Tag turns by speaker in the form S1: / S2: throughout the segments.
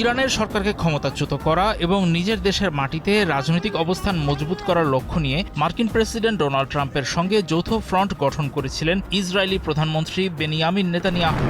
S1: ইরানের সরকারকে ক্ষমতাচ্যুত করা এবং নিজের দেশের মাটিতে রাজনৈতিক অবস্থান মজবুত করার লক্ষ্য নিয়ে মার্কিন প্রেসিডেন্ট ডোনাল্ড ট্রাম্পের সঙ্গে যৌথ ফ্রন্ট গঠন করেছিলেন ইসরায়েলি প্রধানমন্ত্রী বেনিয়ামিন নেতানিয়াহু।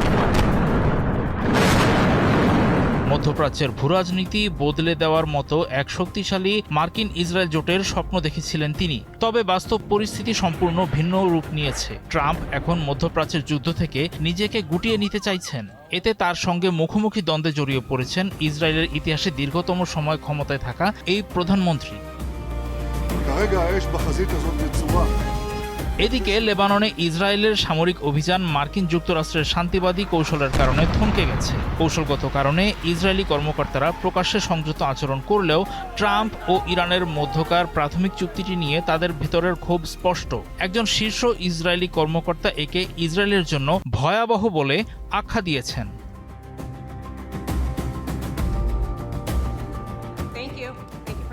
S1: মধ্যপ্রাচ্যের ভূরাজনীতি বদলে দেওয়ার মতো এক শক্তিশালী মার্কিন ইসরায়েল জোটের স্বপ্ন দেখেছিলেন তিনি। তবে বাস্তব পরিস্থিতি সম্পূর্ণ ভিন্ন রূপ নিয়েছে। ট্রাম্প এখন মধ্যপ্রাচ্যের যুদ্ধ থেকে নিজেকে গুটিয়ে নিতে চাইছেন। এতে তার সঙ্গে মুখোমুখি দ্বন্দ্বে জড়িয়ে পড়েছেন ইসরায়েলের ইতিহাসে দীর্ঘতম সময় ক্ষমতায় থাকা এই প্রধানমন্ত্রী। এদিকে লেবাননে ইসরায়েলের সামরিক অভিযান মার্কিন যুক্তরাষ্ট্রের শান্তিবাদী কৌশলের কারণে থমকে গেছে। কৌশলগত কারণে ইসরায়েলি কর্মকর্তারা প্রকাশ্যে সংযত আচরণ করলেও ট্রাম্প ও ইরানের মধ্যকার প্রাথমিক চুক্তিটি নিয়ে তাদের ভেতরের ক্ষোভ স্পষ্ট। একজন শীর্ষ ইসরায়েলি কর্মকর্তা একে ইসরায়েলের জন্য ভয়াবহ বলে আখ্যা দিয়েছেন।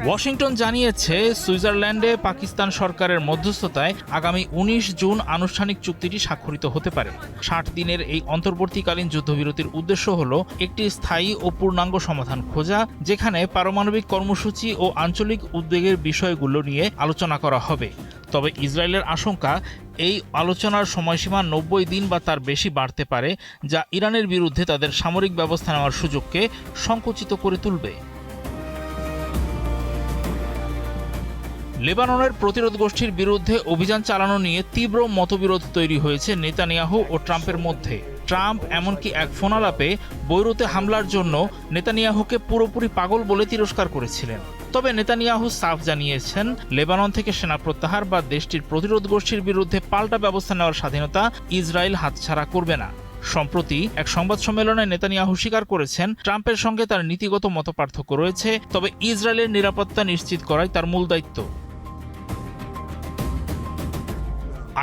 S1: ওয়াশিংটন জানিয়েছে, সুইজারল্যান্ডে পাকিস্তান সরকারের মধ্যস্থতায় আগামী ১৯ জুন আনুষ্ঠানিক চুক্তিটি স্বাক্ষরিত হতে পারে। ৬০ দিনের এই অন্তর্বর্তীকালীন যুদ্ধবিরতির উদ্দেশ্য হল একটি স্থায়ী ও পূর্ণাঙ্গ সমাধান খোঁজা, যেখানে পারমাণবিক কর্মসূচি ও আঞ্চলিক উদ্বেগের বিষয়গুলো নিয়ে আলোচনা করা হবে। তবে ইসরায়েলের আশঙ্কা, এই আলোচনার সময়সীমা ৯০ দিন বা তার বেশি বাড়তে পারে, যা ইরানের বিরুদ্ধে তাদের সামরিক ব্যবস্থা নেওয়ার সুযোগকে সংকুচিত করে তুলবে। লেবাননের প্রতিরোধ গোষ্ঠীর বিরুদ্ধে অভিযান চালানো নিয়ে তীব্র মতবিরোধ তৈরি হয়েছে নেতানিয়াহু ও ট্রাম্পের মধ্যে। ট্রাম্প এমনকি এক ফোনালাপে বৈরুতে হামলার জন্য নেতানিয়াহুকে পুরোপুরি পাগল বলে তিরস্কার করেছিলেন। তবে নেতানিয়াহু সাফ জানিয়েছেন, লেবানন থেকে সেনা প্রত্যাহার বা দেশটির প্রতিরোধ গোষ্ঠীর বিরুদ্ধে পাল্টা ব্যবস্থা নেওয়ার স্বাধীনতা ইসরায়েল হাতছাড়া করবে না। সম্প্রতি এক সংবাদ সম্মেলনে নেতানিয়াহু স্বীকার করেছেন, ট্রাম্পের সঙ্গে তার নীতিগত মতপার্থক্য রয়েছে, তবে ইসরায়েলের নিরাপত্তা নিশ্চিত করাই তার মূল দায়িত্ব।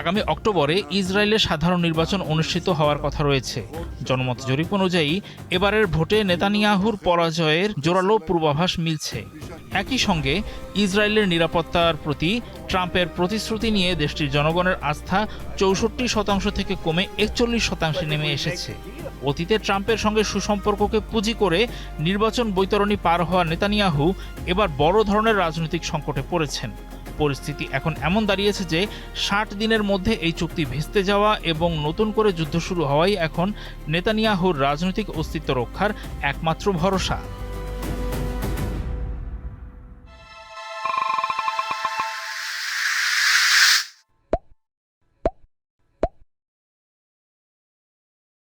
S1: আগামী অক্টোবরে ইসরায়েলে সাধারণ নির্বাচন অনুষ্ঠিত হওয়ার কথা রয়েছে। জনমত জরিপ অনুযায়ী এবারের ভোটে নেতানিয়াহুর পরাজয়ের জোরালো পূর্বাভাস মিলছে। একই সঙ্গে ইসরায়েলের নিরাপত্তার প্রতি ট্রাম্পের প্রতিশ্রুতি নিয়ে দেশটির জনগণের আস্থা ৬৪% থেকে কমে ৪১% নেমে এসেছে। অতীতে ট্রাম্পের সঙ্গে সুসম্পর্ককে পুঁজি করে নির্বাচন বৈতরণী পার হওয়া নেতানিয়াহু এবার বড় ধরনের রাজনৈতিক সংকটে পড়েছেন। পরিস্থিতি এখন এমন দাঁড়িয়েছে যে ৬০ দিনের মধ্যে এই চুক্তি ভেস্তে যাওয়া এবং নতুন করে যুদ্ধ শুরু হওয়াই এখন নেতানিয়াহুর রাজনৈতিক অস্তিত্ব রক্ষার একমাত্র ভরসা।